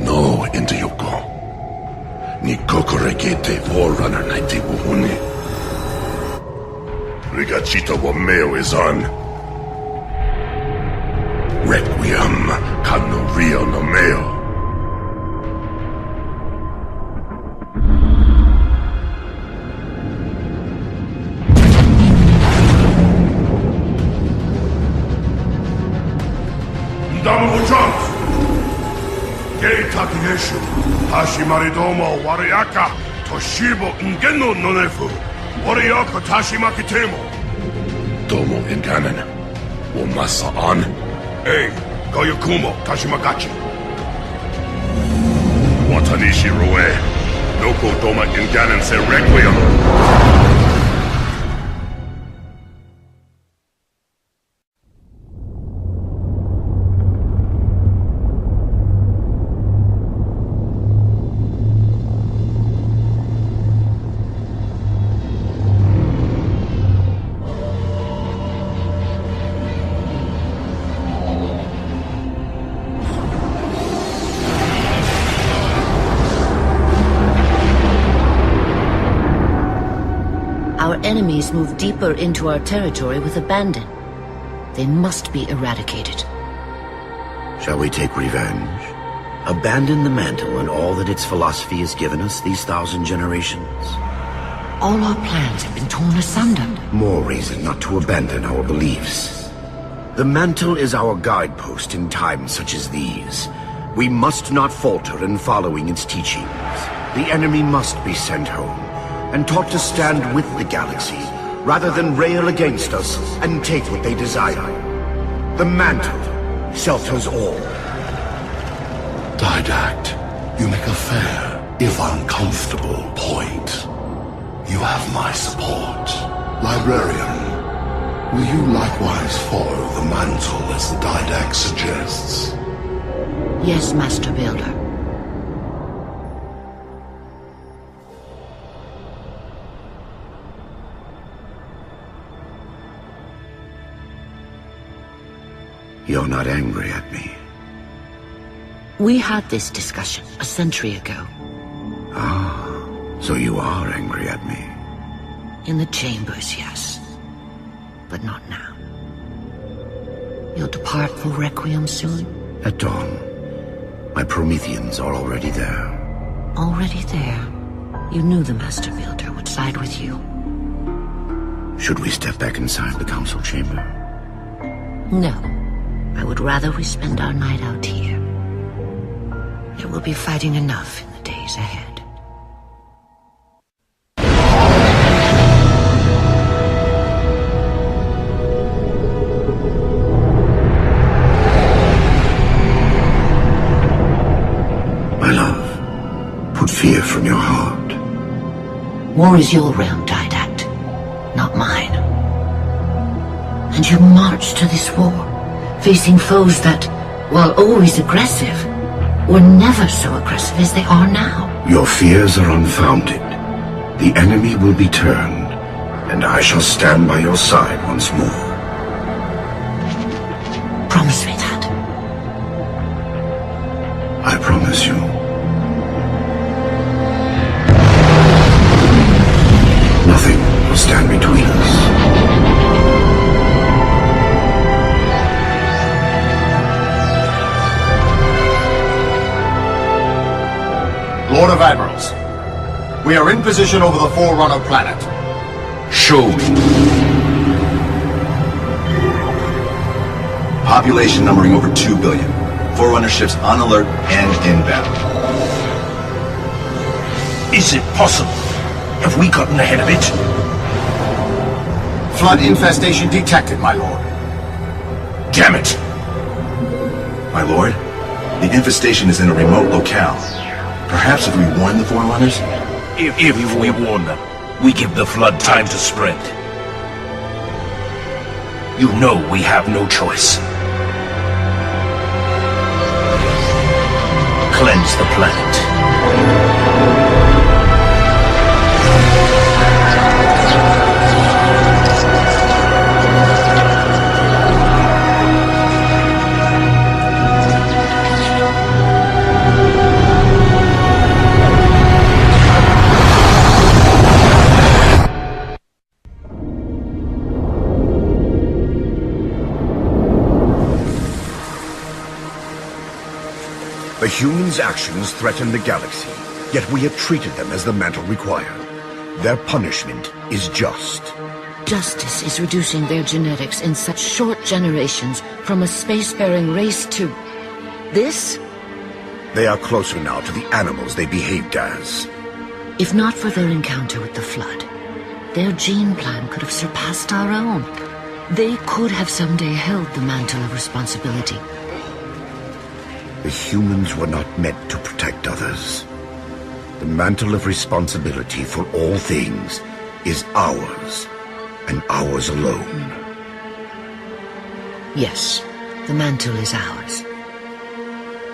No, Intiyoko. Ni kokorekete forerunner naiti wuhune. Rigachito wo meo is on. Requiem kano rio no meo. Takineshu, Hashimaridomo, Wariaka, Toshibo, Ngeno Nonefu, Wariaka Tashimakitemo. Domo Inganan, Womasa on. Hey, Goyokumo, Tashimagachi. Watanishi Rue, Noko Doma Inganan se Requiem. Our enemies move deeper into our territory with abandon. They must be eradicated. Shall we take revenge? Abandon the mantle and all that its philosophy has given us these 1,000 generations? All our plans have been torn asunder. More reason not to abandon our beliefs. The mantle is our guidepost in times such as these. We must not falter in following its teachings. The enemy must be sent home and taught to stand with the galaxy, rather than rail against us and take what they desire. The mantle shelters all. Didact, you make a fair, if uncomfortable, point. You have my support. Librarian, will you likewise follow the mantle as the Didact suggests? Yes, Master Builder. You're not angry at me. We had this discussion a century ago. Ah, so you are angry at me. In the chambers, yes. But not now. You'll depart for Requiem soon? At dawn. My Prometheans are already there. Already there? You knew the Master Builder would side with you. Should we step back inside the council chamber? No. I would rather we spend our night out here. There will be fighting enough in the days ahead. My love, put fear from your heart. War is your realm, Didact, not mine. And you marched to this war, facing foes that, while always aggressive, were never so aggressive as they are now. Your fears are unfounded. The enemy will be turned, and I shall stand by your side once more. Promise me that. I promise you. Nothing will stand between us. Lord of Admirals, we are in position over the Forerunner planet. Show me. Population numbering over 2 billion. Forerunner ships on alert and inbound. Is it possible? Have we gotten ahead of it? Flood infestation detected, my lord. Damn it! My lord, the infestation is in a remote locale. Perhaps if we warn the Forerunners? If we warn them, we give the Flood time to spread. You know we have no choice. Cleanse the planet. The humans' actions threaten the galaxy, yet we have treated them as the mantle required. Their punishment is just. Justice is reducing their genetics in such short generations from a spacefaring race to... this? They are closer now to the animals they behaved as. If not for their encounter with the Flood, their gene plan could have surpassed our own. They could have someday held the mantle of responsibility. The humans were not meant to protect others. The mantle of responsibility for all things is ours, and ours alone. Yes, the mantle is ours.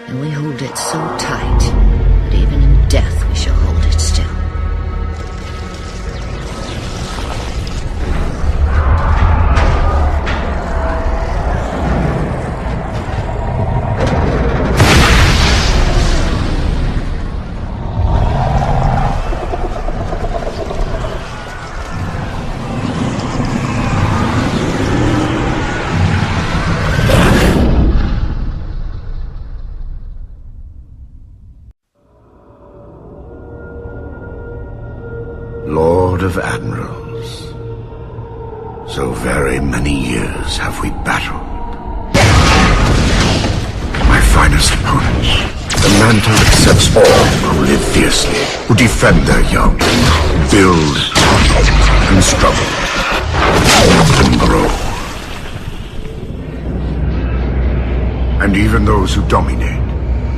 And we hold it so tight that even in death we shall hold it still. Lord of Admirals, so very many years have we battled. My finest opponents, the mantle accepts all who live fiercely, who defend their young, build and struggle, and grow. And even those who dominate,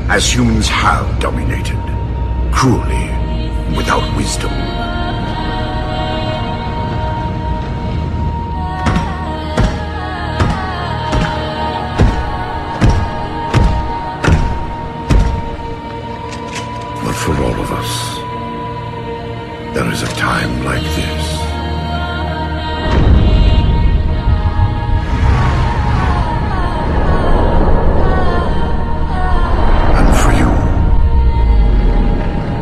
as humans have dominated, cruelly, without wisdom. For all of us, there is a time like this. And for you,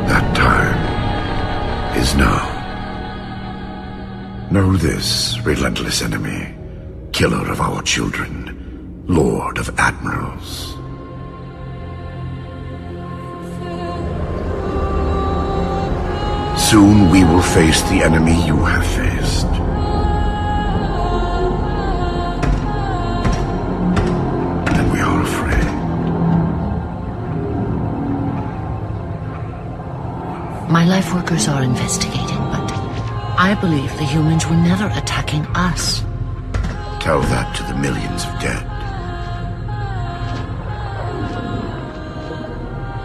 that time is now. Know this, relentless enemy, killer of our children, Lord of Admirals. Soon we will face the enemy you have faced. And we are afraid. My life workers are investigating, but I believe the humans were never attacking us. Tell that to the millions of dead.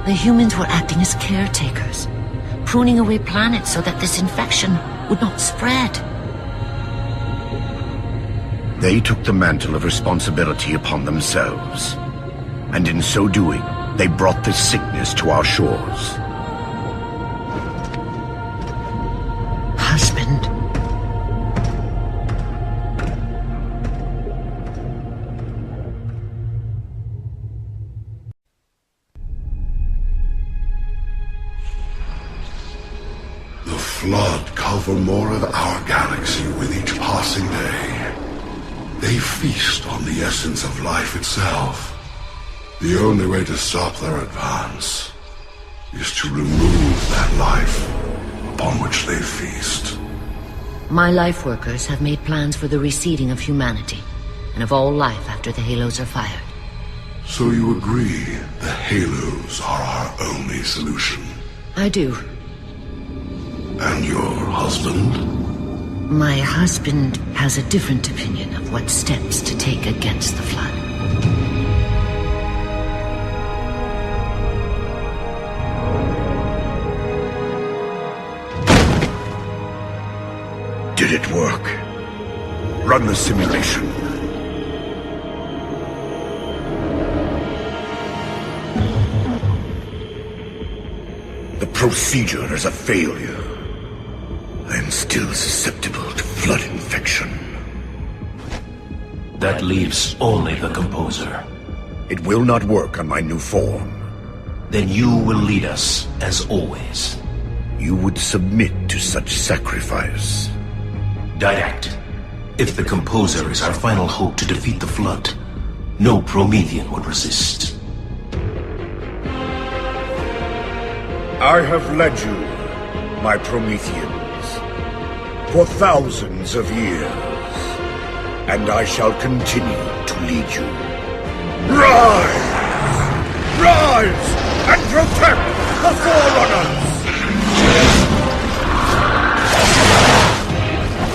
The humans were acting as caretakers, pruning away planets so that this infection would not spread. They took the mantle of responsibility upon themselves, and in so doing, they brought this sickness to our shores. Husband. Flood cover more of our galaxy with each passing day. They feast on the essence of life itself. The only way to stop their advance is to remove that life upon which they feast. My life workers have made plans for the reseeding of humanity, and of all life after the halos are fired. So you agree the halos are our only solution? I do. And your husband? My husband has a different opinion of what steps to take against the Flood. Did it work? Run the simulation. The procedure is a failure. I am still susceptible to Flood infection. That leaves only the Composer. It will not work on my new form. Then you will lead us, as always. You would submit to such sacrifice. Didacte. If the Composer is our final hope to defeat the Flood, no Promethean would resist. I have led you, my Prometheans, for thousands of years, and I shall continue to lead you. Rise! Rise and protect the Forerunners!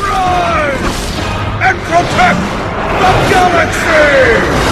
Rise and protect the galaxy!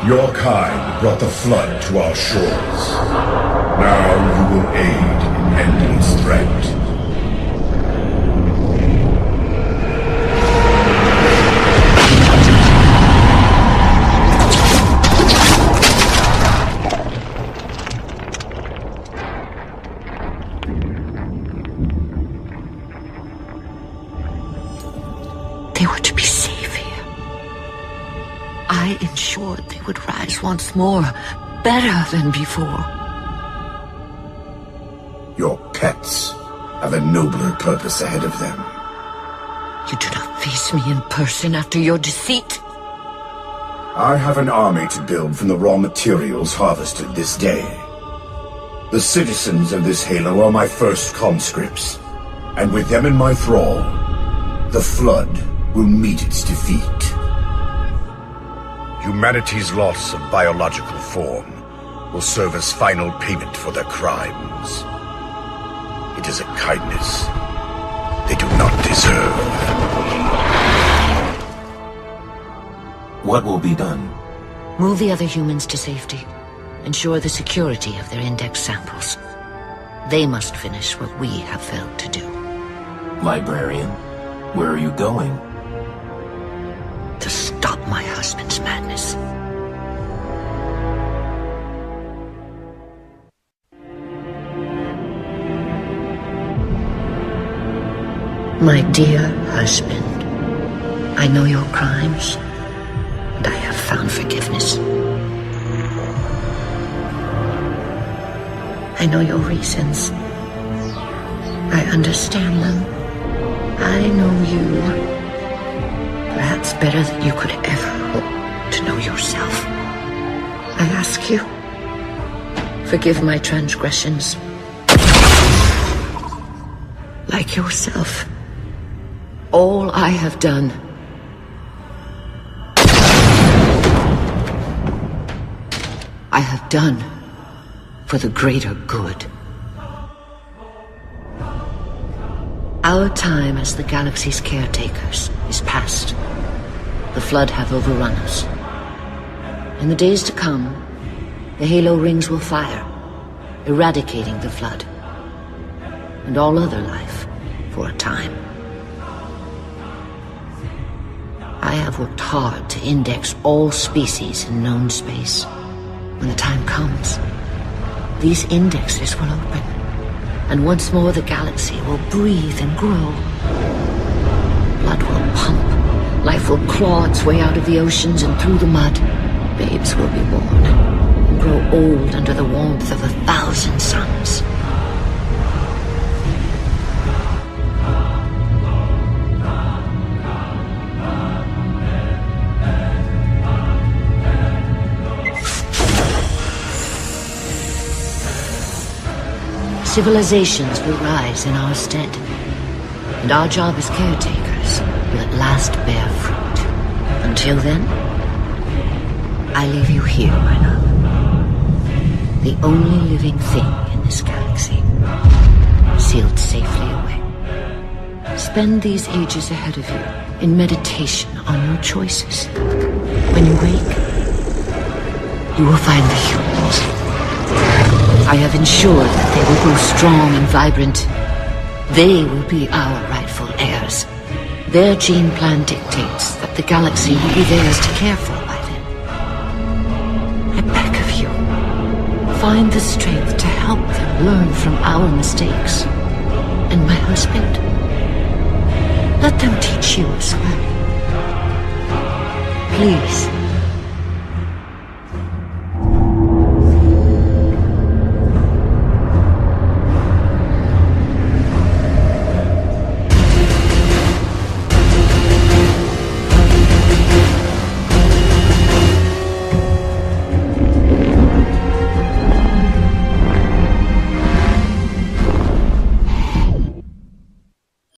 Your kind brought the flood to our shores. Now you will aid in ending its threat. They were to be safe here. I ensured they would rise once more, better than before. Your pets have a nobler purpose ahead of them. You do not face me in person after your deceit. I have an army to build from the raw materials harvested this day. The citizens of this Halo are my first conscripts, and with them in my thrall, the Flood will meet its defeat. Humanity's loss of biological form will serve as final payment for their crimes. It is a kindness they do not deserve. What will be done? Move the other humans to safety. Ensure the security of their index samples. They must finish what we have failed to do. Librarian, where are you going? To stop my husband's madness. My dear husband, I know your crimes, and I have found forgiveness. I know your reasons. I understand them. I know you. Perhaps better than you could ever hope to know yourself. I ask you, forgive my transgressions. Like yourself, all I have done I have done for the greater good. Our time as the galaxy's caretakers is past. The Flood have overrun us. In the days to come, the Halo rings will fire, eradicating the Flood and all other life for a time. I have worked hard to index all species in known space. When the time comes, these indexes will open, and once more the galaxy will breathe and grow. Blood will pump, life will claw its way out of the oceans and through the mud. Babes will be born and grow old under the warmth of 1,000 suns. Civilizations will rise in our stead, and our job as caretakers will at last bear fruit. Until then, I leave you here, my love. The only living thing in this galaxy, sealed safely away. Spend these ages ahead of you in meditation on your choices. When you wake, you will find the humans I have ensured that they will grow strong and vibrant. They will be our rightful heirs. Their gene plan dictates that the galaxy will be theirs to care for by then. I beg of you, find the strength to help them learn from our mistakes. And my husband, let them teach you as well. Please.